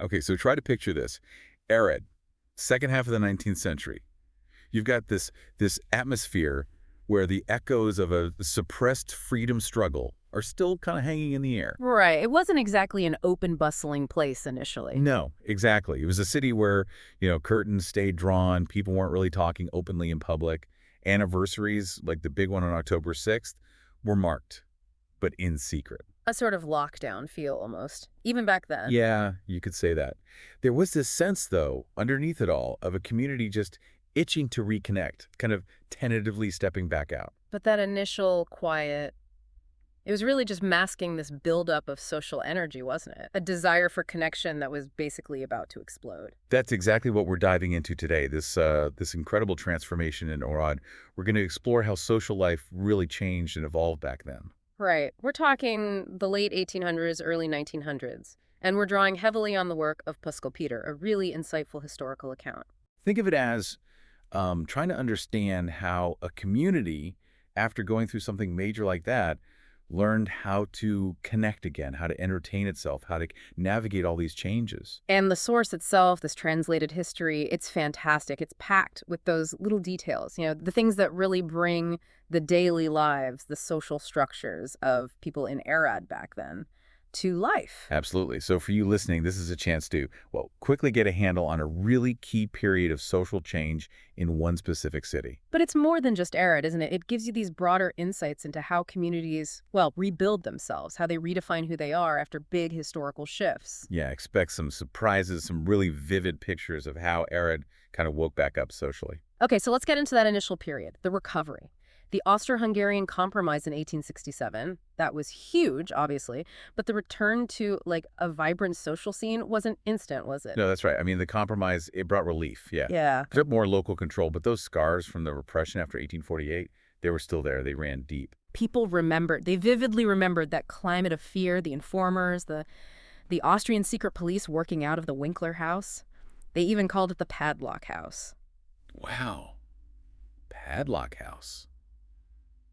Okay, so try to picture this. Arad, second half of the 19th century. You've got this atmosphere where the echoes of a suppressed freedom struggle are still kind of hanging in the air. Right. It wasn't exactly an open, bustling place initially. No, exactly. It was a city where, curtains stayed drawn, people weren't really talking openly in public. Anniversaries, like the big one on October 6th, were marked, but in secret. A sort of lockdown feel almost, even back then. Yeah, you could say that. There was this sense, though, underneath it all, of a community just itching to reconnect, kind of tentatively stepping back out. But that initial quiet, it was really just masking this buildup of social energy, wasn't it? A desire for connection that was basically about to explode. That's exactly what we're diving into today, this incredible transformation in Orad. We're going to explore how social life really changed and evolved back then. Right. We're talking the late 1800s, early 1900s. And we're drawing heavily on the work of Pascal Peter, a really insightful historical account. Think of it as trying to understand how a community, after going through something major like that, learned how to connect again, how to entertain itself, how to navigate all these changes. And the source itself, this translated history, it's fantastic. It's packed with those little details, the things that really bring the daily lives, the social structures of people in Arad back then to life. Absolutely. So for you listening, this is a chance to, well, quickly get a handle on a really key period of social change in one specific city. But it's more than just Arad, isn't it? It gives you these broader insights into how communities, well, rebuild themselves, how they redefine who they are after big historical shifts. Yeah, expect some surprises, some really vivid pictures of how Arad kind of woke back up socially. Okay, so let's get into that initial period, the recovery. The Austro-Hungarian Compromise in 1867, that was huge, obviously, but the return to, like, a vibrant social scene wasn't instant, was it? No, that's right. I mean, the compromise, it brought relief, yeah. Yeah. A bit more local control, but those scars from the repression after 1848, they were still there. They ran deep. People remembered, they vividly remembered that climate of fear, the informers, the Austrian secret police working out of the Winkler house. They even called it the Padlock House. Wow. Padlock House.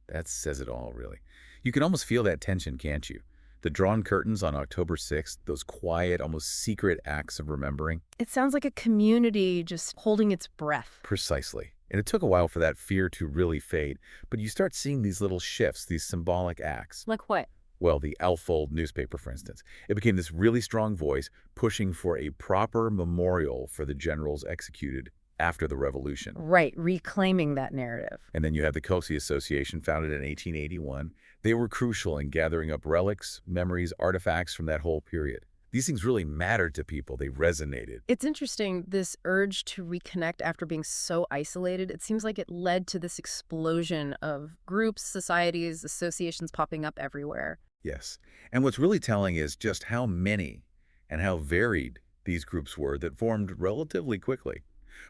That says it all, really. You can almost feel that tension, can't you? The drawn curtains on October 6th, those quiet, almost secret acts of remembering. It sounds like a community just holding its breath. Precisely. And it took a while for that fear to really fade, but you start seeing these little shifts, these symbolic acts. Like what? Well, the Alfold newspaper, for instance. It became this really strong voice pushing for a proper memorial for the generals executed after the revolution. Right, reclaiming that narrative. And then you have the Cosi Association, founded in 1881. They were crucial in gathering up relics, memories, artifacts from that whole period. These things really mattered to people. They resonated. It's interesting, this urge to reconnect after being so isolated. It seems like it led to this explosion of groups, societies, associations popping up everywhere. Yes. And what's really telling is just how many and how varied these groups were that formed relatively quickly.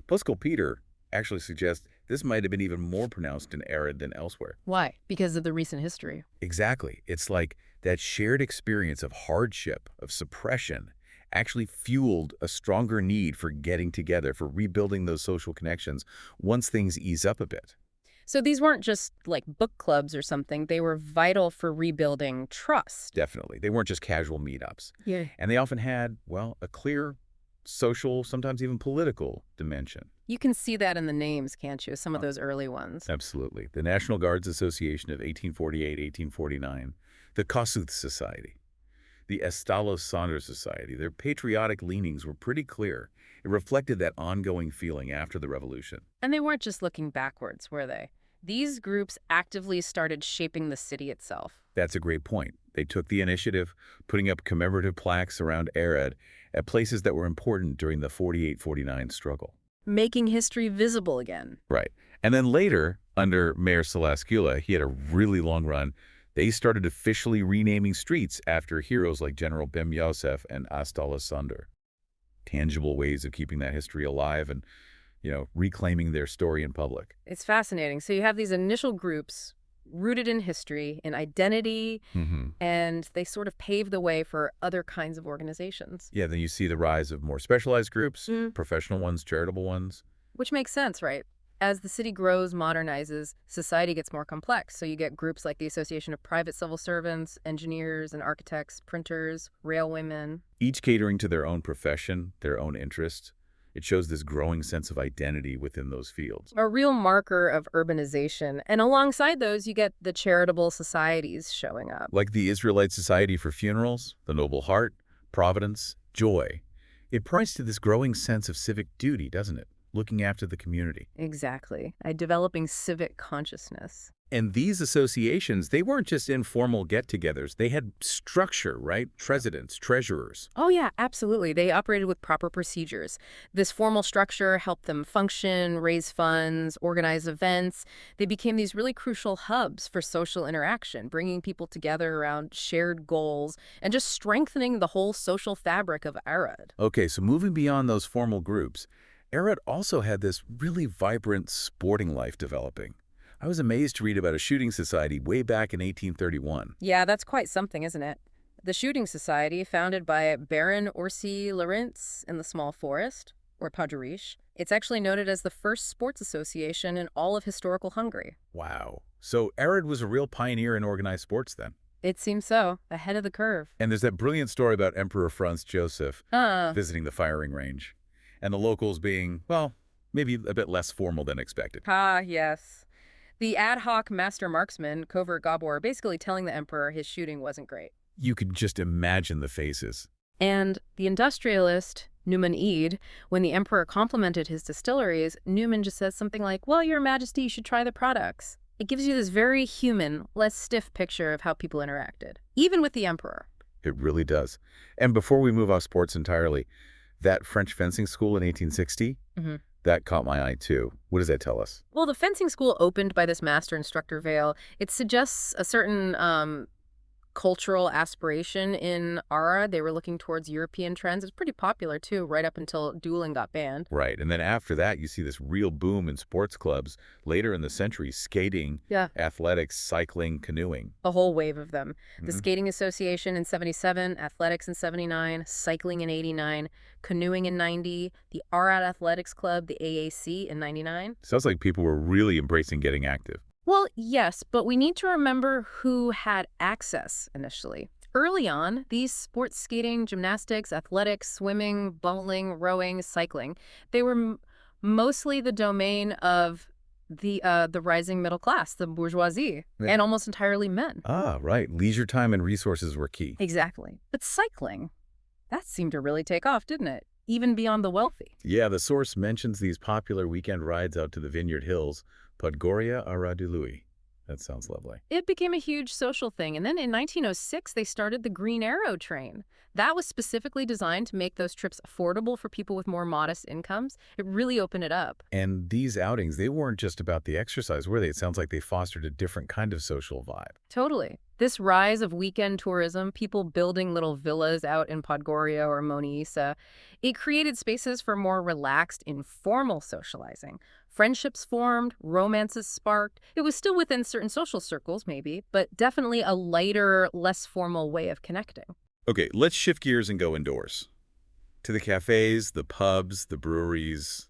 Pascal Peter actually suggests this might have been even more pronounced in Arad than elsewhere. Why? Because of the recent history. Exactly. It's like that shared experience of hardship, of suppression, actually fueled a stronger need for getting together, for rebuilding those social connections once things ease up a bit. So these weren't just like book clubs or something. They were vital for rebuilding trust. Definitely. They weren't just casual meetups. Yeah. And they often had, well, a clear social, sometimes even political dimension. You can see that in the names, can't you? Some of those early ones. Absolutely. The National Guards Association of 1848-1849, the Kossuth Society, the Estalos Saunders Society. Their patriotic leanings were pretty clear. It reflected that ongoing feeling after the revolution. And they weren't just looking backwards, were they? These groups actively started shaping the city itself. That's a great point. They took the initiative, putting up commemorative plaques around Arad at places that were important during the 48-49 struggle. Making history visible again. Right. And then later, under Mayor Salascula, he had a really long run. They started officially renaming streets after heroes like General Bem Yosef and Astalos Sander. Tangible ways of keeping that history alive and, reclaiming their story in public. It's fascinating. So you have these initial groups rooted in history, in identity, and they sort of pave the way for other kinds of organizations. Yeah, then you see the rise of more specialized groups, professional ones, charitable ones. Which makes sense, right? As the city grows, modernizes, society gets more complex. So you get groups like the Association of Private Civil Servants, engineers and architects, printers, railwaymen. Each catering to their own profession, their own interests. It shows this growing sense of identity within those fields. A real marker of urbanization. And alongside those, you get the charitable societies showing up. Like the Israelite Society for Funerals, the Noble Heart, Providence, Joy. It points to this growing sense of civic duty, doesn't it? Looking after the community. Exactly. A developing civic consciousness. And these associations, they weren't just informal get-togethers. They had structure, right? Presidents, treasurers. Oh, yeah, absolutely. They operated with proper procedures. This formal structure helped them function, raise funds, organize events. They became these really crucial hubs for social interaction, bringing people together around shared goals and just strengthening the whole social fabric of Arad. Okay, so moving beyond those formal groups, Arad also had this really vibrant sporting life developing. I was amazed to read about a shooting society way back in 1831. Yeah, that's quite something, isn't it? The Shooting Society, founded by Baron Orsi Lorentz in the Small Forest, or Padurish, it's actually noted as the first sports association in all of historical Hungary. Wow. So Arad was a real pioneer in organized sports then. It seems so, ahead of the curve. And there's that brilliant story about Emperor Franz Joseph Ah, visiting the firing range, and the locals being, well, maybe a bit less formal than expected. yes. The ad hoc master marksman, Covert Gabor, basically telling the emperor his shooting wasn't great. You could just imagine the faces. And the industrialist, Neumann Eid, when the emperor complimented his distilleries, Neumann just says something like, well, your majesty, you should try the products. It gives you this very human, less stiff picture of how people interacted, even with the emperor. It really does. And before we move off sports entirely, that French fencing school in 1860, that caught my eye too. What does that tell us? Well, the fencing school opened by this master instructor Vale, it suggests a certain cultural aspiration in Arad. They were looking towards European trends. It's pretty popular, too, right up until dueling got banned. Right. And then after that, you see this real boom in sports clubs. Later in the century, skating, Yeah. athletics, cycling, canoeing. A whole wave of them. The Mhm. Skating Association in 77, athletics in 79, cycling in 89, canoeing in 90, the Arad Athletics Club, the AAC, in 99. Sounds like people were really embracing getting active. Well, yes, but we need to remember who had access initially. Early on, these sports skating, gymnastics, athletics, swimming, bowling, rowing, cycling, they were mostly the domain of the rising middle class, the bourgeoisie, Yeah. and almost entirely men. Ah, right. Leisure time and resources were key. Exactly. But cycling, that seemed to really take off, didn't it? Even beyond the wealthy. Yeah, the source mentions these popular weekend rides out to the Vineyard Hills, Podgoria Aradului. That sounds lovely. It became a huge social thing. And then in 1906, they started the Green Arrow train. That was specifically designed to make those trips affordable for people with more modest incomes. It really opened it up. And these outings, they weren't just about the exercise, were they? It sounds like they fostered a different kind of social vibe. Totally. This rise of weekend tourism, people building little villas out in Podgoria or Moniisa, it created spaces for more relaxed, informal socializing. Friendships formed, romances sparked. It was still within certain social circles, maybe, but definitely a lighter, less formal way of connecting. Okay, let's shift gears and go indoors. To the cafes, the pubs, the breweries,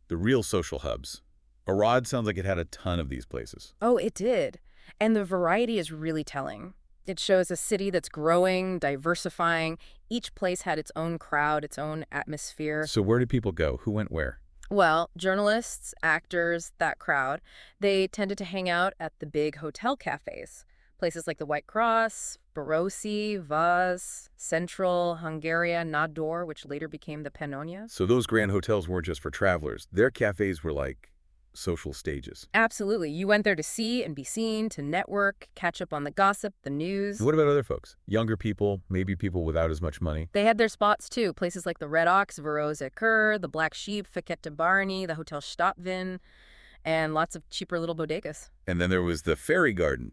the real social hubs. Arad sounds like it had a ton of these places. Oh, it did. And the variety is really telling. It shows a city that's growing, diversifying. Each place had its own crowd, its own atmosphere. So where did people go? Who went where? Well, journalists, actors, that crowd, they tended to hang out at the big hotel cafes. Places like the White Cross, Barosi, Vaz, Central, Hungaria, Nador, which later became the Pannonia. So those grand hotels weren't just for travelers. Their cafes were like social stages. Absolutely. You went there to see and be seen, to network, catch up on the gossip, the news. What about other folks? Younger people, maybe people without as much money? They had their spots, too. Places like the Red Ox, Varoza Kur, the Black Sheep, Fikette Barney, the Hotel Stadtvin, and lots of cheaper little bodegas. And then there was the Fairy Garden.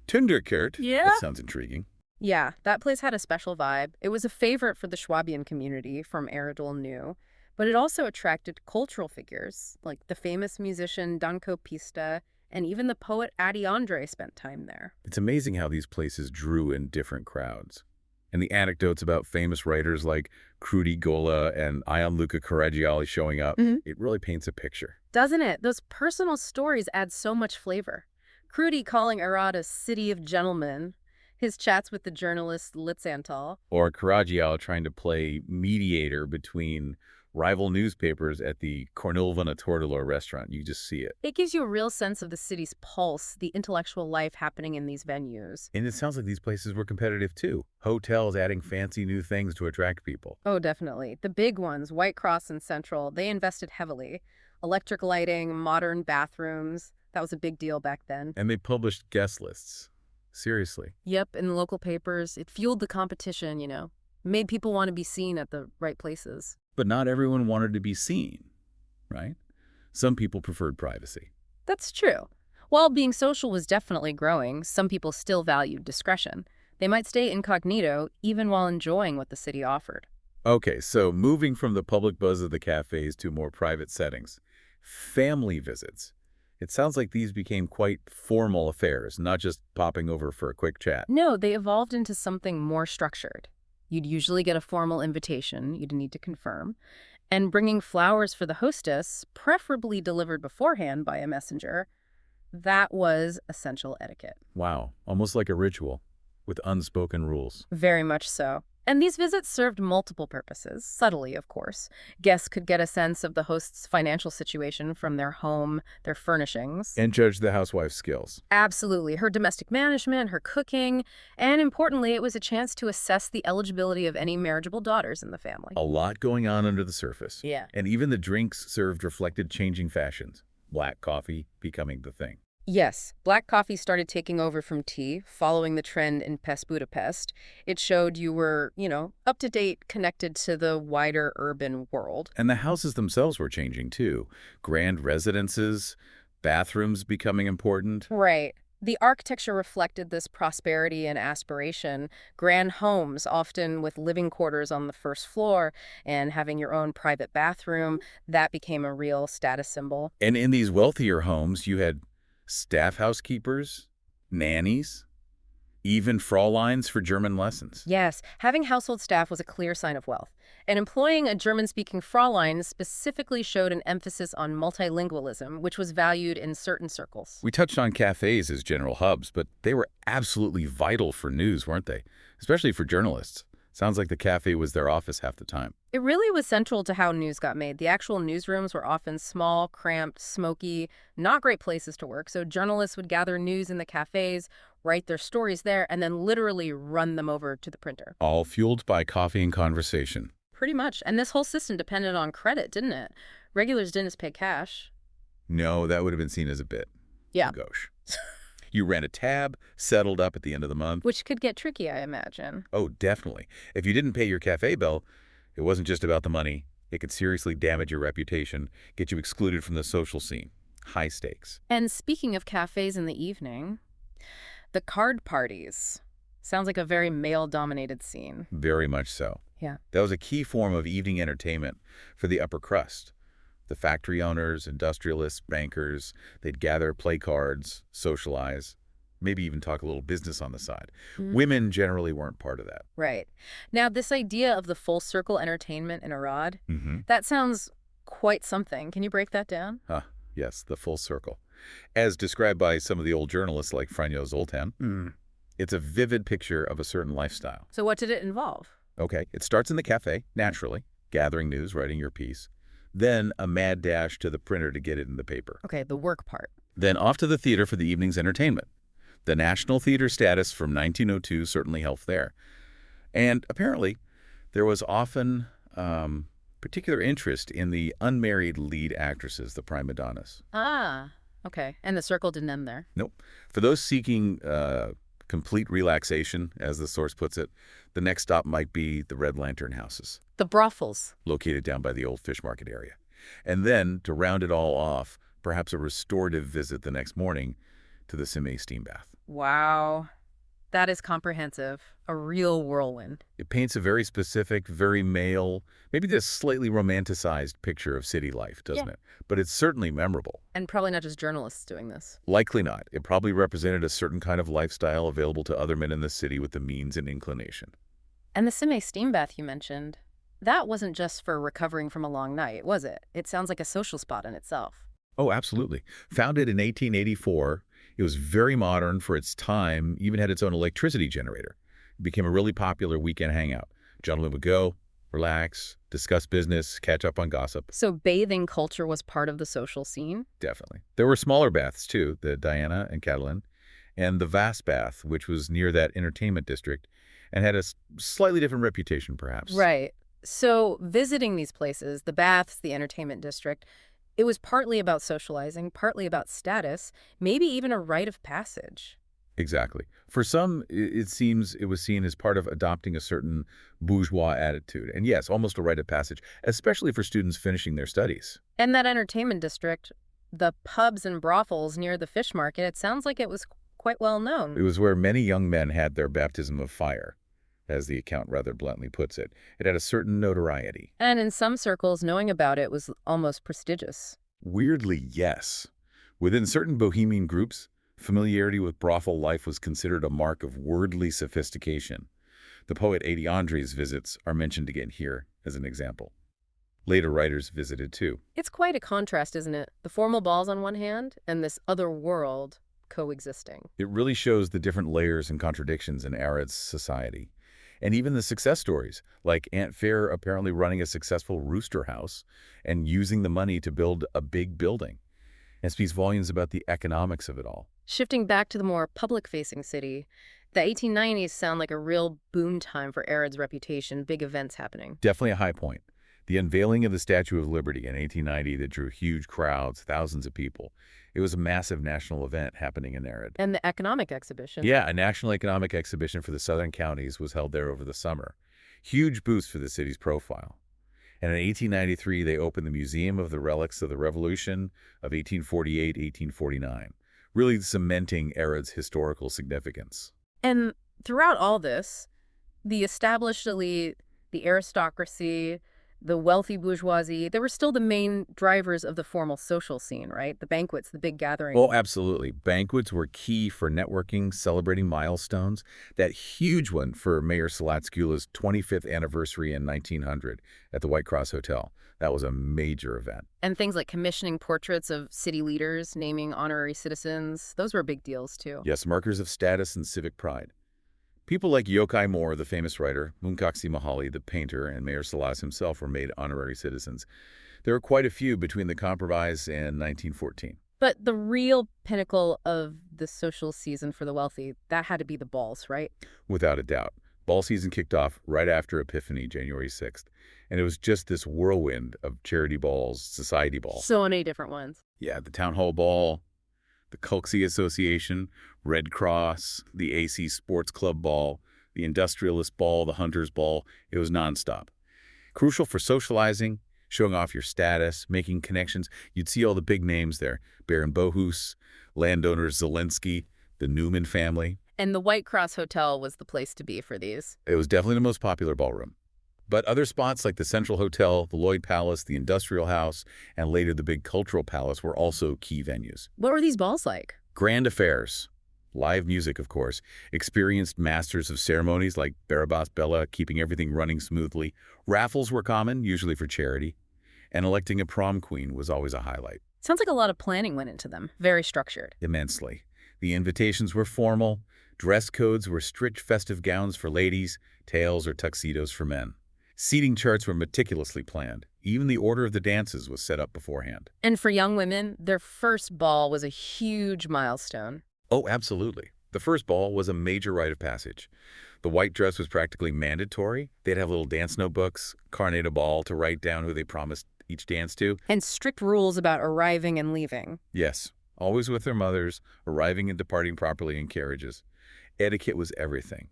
Tinderkert. Yeah? That sounds intriguing. Yeah, that place had a special vibe. It was a favorite for the Schwabian community from Aradul New, but it also attracted cultural figures like the famous musician Danko Pista, and even the poet Adi Andre spent time there. It's amazing how these places drew in different crowds. And the anecdotes about famous writers like Krudi Gola and Ion Luca Caragiali showing up, Mhm. it really paints a picture. Doesn't it? Those personal stories add so much flavor. Crudy calling Arad a city of gentlemen, his chats with the journalist Litzantal. Or Karagiao trying to play mediator between rival newspapers at the Cornilvana Tortelló restaurant. You just see it. It gives you a real sense of the city's pulse, the intellectual life happening in these venues. And it sounds like these places were competitive too. Hotels adding fancy new things to attract people. Oh, definitely. The big ones, White Cross and Central, they invested heavily. Electric lighting, modern bathrooms. That was a big deal back then. And they published guest lists. Seriously. Yep, in the local papers. It fueled the competition, made people want to be seen at the right places. But not everyone wanted to be seen, right? Some people preferred privacy. That's true. While being social was definitely growing, some people still valued discretion. They might stay incognito even while enjoying what the city offered. Okay, so moving from the public buzz of the cafes to more private settings. Family visits. It sounds like these became quite formal affairs, not just popping over for a quick chat. No, they evolved into something more structured. You'd usually get a formal invitation you'd need to confirm, and bringing flowers for the hostess, preferably delivered beforehand by a messenger, that was essential etiquette. Wow, almost like a ritual, with unspoken rules. Very much so. And these visits served multiple purposes, subtly, of course. Guests could get a sense of the host's financial situation from their home, their furnishings. And judge the housewife's skills. Absolutely. Her domestic management, her cooking, and importantly, it was a chance to assess the eligibility of any marriageable daughters in the family. A lot going on under the surface. Yeah. And even the drinks served reflected changing fashions. Black coffee becoming the thing. Yes, black coffee started taking over from tea, following the trend in Pest Budapest. It showed you were, up to date, connected to the wider urban world. And the houses themselves were changing too. Grand residences, bathrooms becoming important. Right. The architecture reflected this prosperity and aspiration. Grand homes, often with living quarters on the first floor and having your own private bathroom, that became a real status symbol. And in these wealthier homes, you had staff housekeepers, nannies, even Fräuleins for German lessons. Yes, having household staff was a clear sign of wealth. And employing a German-speaking Fräulein specifically showed an emphasis on multilingualism, which was valued in certain circles. We touched on cafes as general hubs, but they were absolutely vital for news, weren't they? Especially for journalists. Sounds like the cafe was their office half the time. It really was central to how news got made. The actual newsrooms were often small, cramped, smoky, not great places to work, so journalists would gather news in the cafes, write their stories there, and then literally run them over to the printer. All fueled by coffee and conversation. Pretty much. And this whole system depended on credit, didn't it? Regulars didn't just pay cash. No, that would have been seen as a bit. Yeah. Gauche. You ran a tab, settled up at the end of the month. Which could get tricky, I imagine. Oh, definitely. If you didn't pay your cafe bill, it wasn't just about the money. It could seriously damage your reputation, get you excluded from the social scene. High stakes. And speaking of cafes in the evening, the card parties. Sounds like a very male-dominated scene. Very much so. Yeah. That was a key form of evening entertainment for the upper crust. The factory owners, industrialists, bankers, they'd gather, play cards, socialize, maybe even talk a little business on the side. Women generally weren't part of that. Right. Now, this idea of the full circle entertainment in Arad, Mm-hmm. that sounds quite something. Can you break that down? Yes, the full circle. As described by some of the old journalists like Franjo Zoltan, it's a vivid picture of a certain lifestyle. So what did it involve? Okay, it starts in the cafe, naturally, gathering news, writing your piece. Then a mad dash to the printer to get it in the paper. Okay, the work part. Then off to the theater for the evening's entertainment. The National Theater status from 1902 certainly helped there. And apparently, there was often particular interest in the unmarried lead actresses, the prima donnas. Ah, okay. And the circle didn't end there. Nope. For those seeking complete relaxation, as the source puts it, the next stop might be the Red Lantern houses, The brothels. located down by the old fish market area. And then, to round it all off, perhaps a restorative visit the next morning to the Cime steam bath. Wow. That is comprehensive. A real whirlwind. It paints a very specific, very male, maybe just slightly romanticized picture of city life, doesn't Yeah. it? But it's certainly memorable. And probably not just journalists doing this. Likely not. It probably represented a certain kind of lifestyle available to other men in the city with the means and inclination. And the Cime steam bath you mentioned, that wasn't just for recovering from a long night, was it? It sounds like a social spot in itself. Oh, absolutely. Founded in 1884, it was very modern for its time, even had its own electricity generator. It became a really popular weekend hangout. Gentlemen would go, relax, discuss business, catch up on gossip. So bathing culture was part of the social scene? Definitely. There were smaller baths, too, the Diana and Catalan, and the Vast Bath, which was near that entertainment district and had a slightly different reputation, perhaps. Right. So visiting these places, the baths, the entertainment district, it was partly about socializing, partly about status, maybe even a rite of passage. Exactly. For some, it seems it was seen as part of adopting a certain bourgeois attitude. And yes, almost a rite of passage, especially for students finishing their studies. And that entertainment district, the pubs and brothels near the fish market, it sounds like it was quite well It known. was where many young men had their baptism of fire, as the account rather bluntly puts it. It had a certain notoriety. And in some circles, knowing about it was almost prestigious. Weirdly, yes. Within certain bohemian groups, familiarity with brothel life was considered a mark of worldly sophistication. The poet Adiandre's visits are mentioned again here as an example. Later writers visited too. It's quite a contrast, isn't it? The formal balls on one hand and this other world coexisting. It really shows the different layers and contradictions in Arad's society. And even the success stories, like Aunt Fair apparently running a successful rooster house and using the money to build a big building. It speaks volumes about the economics of it all. Shifting back to the more public-facing city, the 1890s sound like a real boom time for Arad's reputation, big events happening. Definitely a high point. The unveiling of the Statue of Liberty in 1890 that drew huge crowds, thousands of people. It was a massive national event happening in Arad. And the economic exhibition. Yeah, a national economic exhibition for the southern counties was held there over the summer. Huge boost for the city's profile. And in 1893, they opened the Museum of the Relics of the Revolution of 1848-1849, really cementing Arad's historical significance. And throughout all this, the established elite, the aristocracy, the wealthy bourgeoisie, they were still the main drivers of the formal social scene, right? The banquets, the big gatherings. Oh, absolutely. Banquets were key for networking, celebrating milestones. That huge one for Mayor Salatskula's 25th anniversary in 1900 at the White Cross Hotel. That was a major event. And things like commissioning portraits of city leaders, naming honorary citizens, those were big deals too. Yes, markers of status and civic pride. People like Yochai Moore, the famous writer, Munkaksi Mahali, the painter, and Mayor Salas himself were made honorary citizens. There were quite a few between the Compromise and 1914. But the real pinnacle of the social season for the wealthy, that had to be the balls, right? Without a doubt. Ball season kicked off right after Epiphany, January 6th, and it was just this whirlwind of charity balls, society balls. So many different ones. Yeah, the Town Hall Ball, the Kulksi Association, Red Cross, the AC Sports Club Ball, the Industrialist Ball, the Hunters Ball. It was nonstop. Crucial for socializing, showing off your status, making connections. You'd see all the big names there. Baron Bohus, landowner Zelensky, the Newman family. And the White Cross Hotel was the place to be for these. It was definitely the most popular ballroom. But other spots like the Central Hotel, the Lloyd Palace, the Industrial House, and later the big Cultural Palace were also key venues. What were these balls like? Grand affairs. Live music, of course. Experienced masters of ceremonies like Barabas Bella, keeping everything running smoothly. Raffles were common, usually for charity. And electing a prom queen was always a highlight. Sounds like a lot of planning went into them. Very structured. Immensely. The invitations were formal. Dress codes were strict festive gowns for ladies, tails or tuxedos for men. Seating charts were meticulously planned. Even the order of the dances was set up beforehand. And for young women, their first ball was a huge milestone. Oh, absolutely. The first ball was a major rite of passage. The white dress was practically mandatory. They'd have little dance notebooks, carnet de ball to write down who they promised each dance to. And strict rules about arriving and leaving. Yes, always with their mothers, arriving and departing properly in carriages. Etiquette was everything.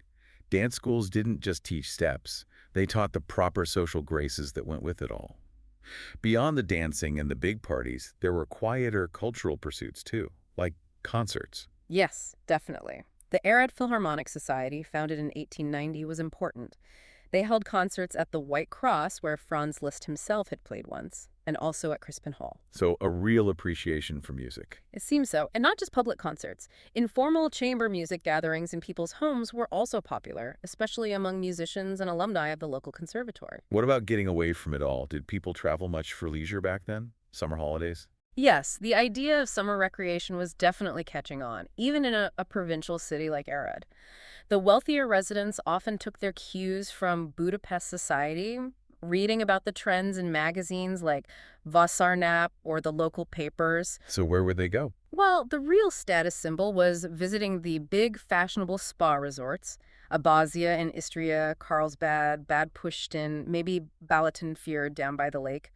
Dance schools didn't just teach steps. They taught the proper social graces that went with it all. Beyond the dancing and the big parties, there were quieter cultural pursuits too, like concerts. Yes, definitely. The Arad Philharmonic Society, founded in 1890, was important. They held concerts at the White Cross, where Franz Liszt himself had played once, and also at Crispin Hall. So a real appreciation for music. It seems so. And not just public concerts. Informal chamber music gatherings in people's homes were also popular, especially among musicians and alumni of the local conservatory. What about getting away from it all? Did people travel much for leisure back then? Summer holidays? Yes, the idea of summer recreation was definitely catching on, even in a provincial city like Arad. The wealthier residents often took their cues from Budapest society, reading about the trends in magazines like Vasarnap or the local papers. So where would they go? Well, the real status symbol was visiting the big fashionable spa resorts, Abazia in Istria, Carlsbad, Bad Pushtin, maybe Balatonfjord down by the lake.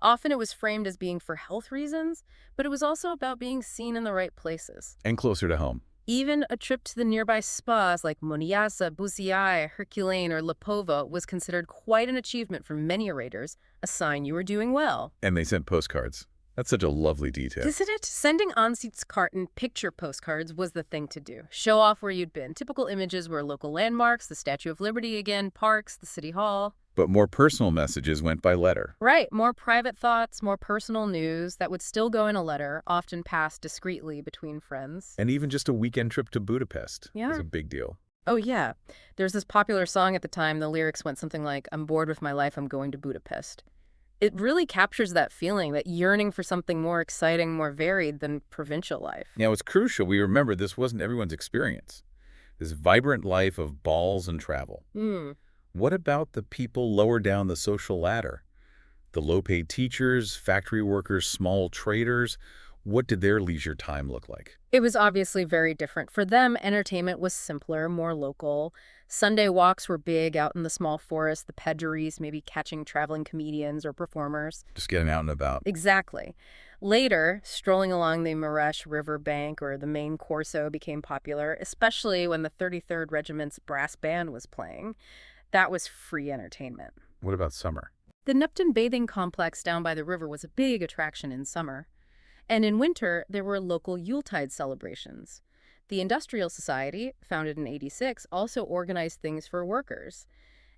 Often it was framed as being for health reasons, but it was also about being seen in the right places. And closer to home. Even a trip to the nearby spas like Moniasa, Buziai, Herculane, or Lipova was considered quite an achievement for many orators, a sign you were doing well. And they sent postcards. That's such a lovely detail. Isn't it? Sending Ansitz-Karten picture postcards was the thing to do. Show off where you'd been. Typical images were local landmarks, the Statue of Liberty again, parks, the City Hall. But more personal messages went by letter. Right, more private thoughts, more personal news that would still go in a letter, often passed discreetly between friends. And even just a weekend trip to Budapest was Yeah. a big deal. Oh, yeah. There's this popular song at the time. The lyrics went something like, "I'm bored with my life, I'm going to Budapest." It really captures that feeling, that yearning for something more exciting, more varied than provincial life. Now, it's crucial we remember this wasn't everyone's experience. This vibrant life of balls and travel. Hmm. What about the people lower down the social ladder? The low-paid teachers, factory workers, small traders? What did their leisure time look like? It was obviously very different. For them, entertainment was simpler, more local. Sunday walks were big out in the small forest, the pedgeries, maybe catching traveling comedians or performers. Just getting out and about. Exactly. Later, strolling along the Maresh River bank or the main Corso became popular, especially when the 33rd Regiment's brass band was playing. That was free entertainment. What about summer? The Nupton bathing complex down by the river was a big attraction in summer. And in winter, there were local Yuletide celebrations. The Industrial Society, founded in '86, also organized things for workers.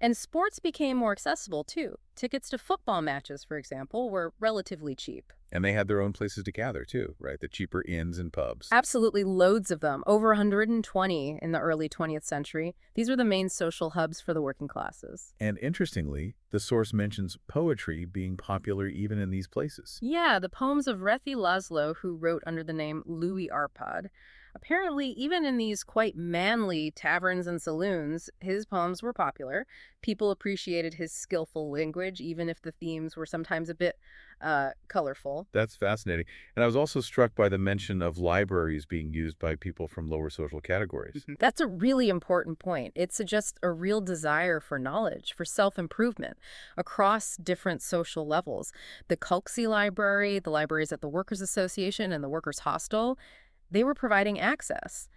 And sports became more accessible, too. Tickets to football matches, for example, were relatively cheap. And they had their own places to gather, too, right? The cheaper inns and pubs. Absolutely loads of them, over 120 in the early 20th century. These were the main social hubs for the working classes. And interestingly, the source mentions poetry being popular even in these places. Yeah, the poems of Rethi Laszlo, who wrote under the name Louis Arpad. Apparently, even in these quite manly taverns and saloons, his poems were popular. People appreciated his skillful language, even if the themes were sometimes a bit colorful. That's fascinating. And I was also struck by the mention of libraries being used by people from lower social categories. That's a really important point. It suggests a real desire for knowledge, for self-improvement across different social levels. The Kulksi Library, the libraries at the Workers' Association, and the Workers' Hostel, they were providing access.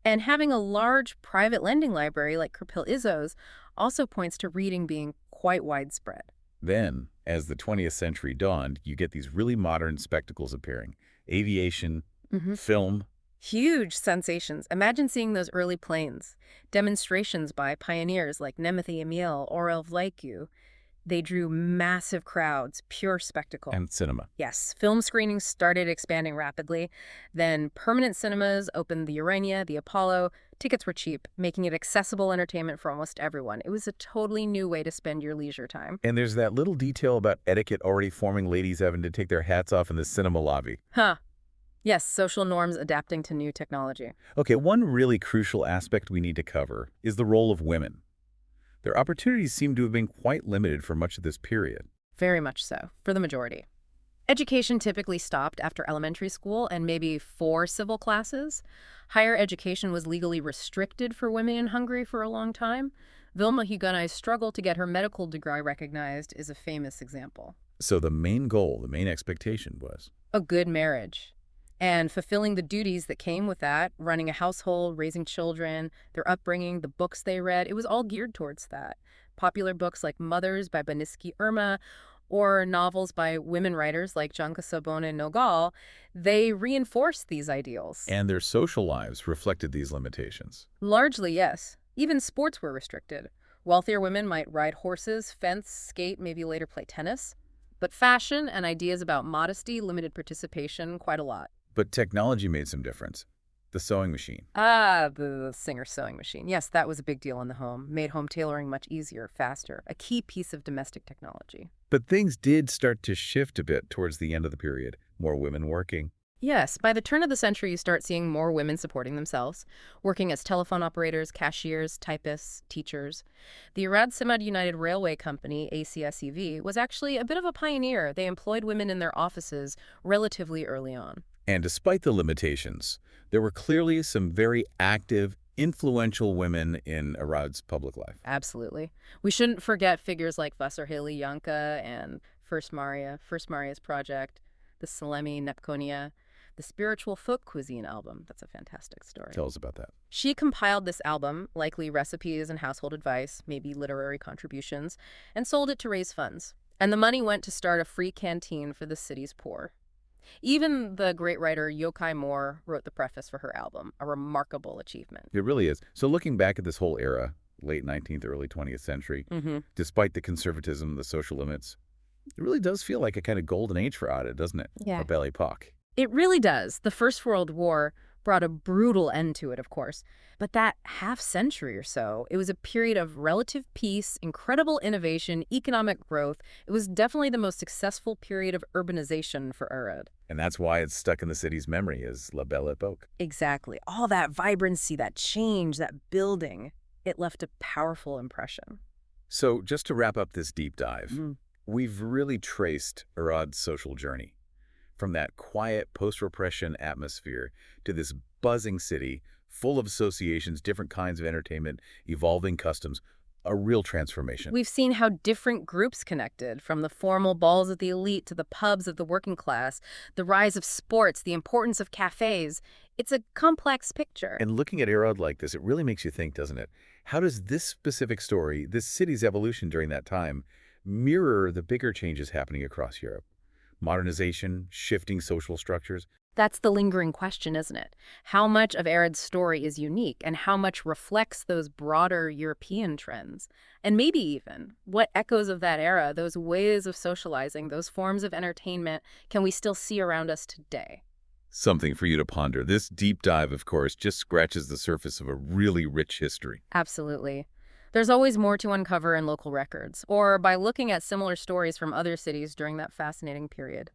And having a large private lending library like Kirpil Izzo's also points to reading being quite widespread. Then, as the 20th century dawned, you get these really modern spectacles appearing. Aviation, film. Huge sensations. Imagine seeing those early planes. Demonstrations by pioneers like Nemethi Emil, Orel Vlaicu. They drew massive crowds, pure spectacle. And cinema. Yes, film screenings started expanding rapidly. Then permanent cinemas opened the Urania, the Apollo. Tickets were cheap, making it accessible entertainment for almost everyone. It was a totally new way to spend your leisure time. And there's that little detail about etiquette already forming ladies having to take their hats off in the cinema lobby. Huh. Yes, social norms adapting to new technology. Okay, one really crucial aspect we need to cover is the role of women. Their opportunities seem to have been quite limited for much of this period. Very much so, for the majority. Education typically stopped after elementary school and maybe 4 civil classes. Higher education was legally restricted for women in Hungary for a long time. Vilma Hugonai's struggle to get her medical degree recognized is a famous example. So the main goal, the main expectation was A good marriage. And fulfilling the duties that came with that, running a household, raising children, their upbringing, the books they read, it was all geared towards that. Popular books like Mothers by Baniski Irma or novels by women writers like Janka Sobona Nogal, they reinforced these ideals. and their social lives reflected these limitations. Largely, yes. Even sports were restricted. Wealthier women might ride horses, fence, skate, maybe later play tennis. But fashion and ideas about modesty limited participation quite a lot. But technology made some difference. The sewing machine. Ah, the Singer sewing machine. Yes, that was a big deal in the home. Made home tailoring much easier, faster. A key piece of domestic technology. But things did start to shift a bit towards the end of the period. more women working. Yes, by the turn of the century, you start seeing more women supporting themselves, working as telephone operators, cashiers, typists, teachers. The Arad Simad United Railway Company, ACSEV, was actually a bit of a pioneer. They employed women in their offices relatively early on. And despite the limitations, there were clearly some very active, influential women in Arad's public life. Absolutely. We shouldn't forget figures like Vasarheli Yanka and First Maria's Project, the Salemi Nepkonia, the Spiritual Folk Cuisine album. That's a fantastic story. Tell us about that. She compiled this album, likely recipes and household advice, maybe literary contributions, and sold it to raise funds. And the money went to start a free canteen for the city's poor. Even the great writer Yochai Moore wrote the preface for her album, a remarkable achievement. It really is. So looking back at this whole era, late 19th, early 20th century, despite the conservatism, the social limits, it really does feel like a kind of golden age for Arad, doesn't it? Yeah. A Belle Epoque. It really does. The First World War brought a brutal end to it, of course. But that half century or so, it was a period of relative peace, incredible innovation, economic growth. It was definitely the most successful period of urbanization for Arad. And that's why it's stuck in the city's memory as La Belle Epoque. Exactly. All that vibrancy, that change, that building, it left a powerful impression. So just to wrap up this deep dive, Mm. we've really traced Arad's social journey from that quiet post-repression atmosphere to this buzzing city full of associations, different kinds of entertainment, evolving customs, a real transformation. We've seen how different groups connected, from the formal balls of the elite to the pubs of the working class, the rise of sports, the importance of cafes. It's a complex picture. And looking at Arad like this, it really makes you think, doesn't it? How does this specific story, this city's evolution during that time, mirror the bigger changes happening across Europe? Modernization, shifting social structures. That's the lingering question, isn't it? How much of Arad's story is unique and how much reflects those broader European trends? And maybe even what echoes of that era, those ways of socializing, those forms of entertainment, can we still see around us today? Something for you to ponder. This deep dive, of course, just scratches the surface of a really rich history. Absolutely. There's always more to uncover in local records, or by looking at similar stories from other cities during that fascinating period.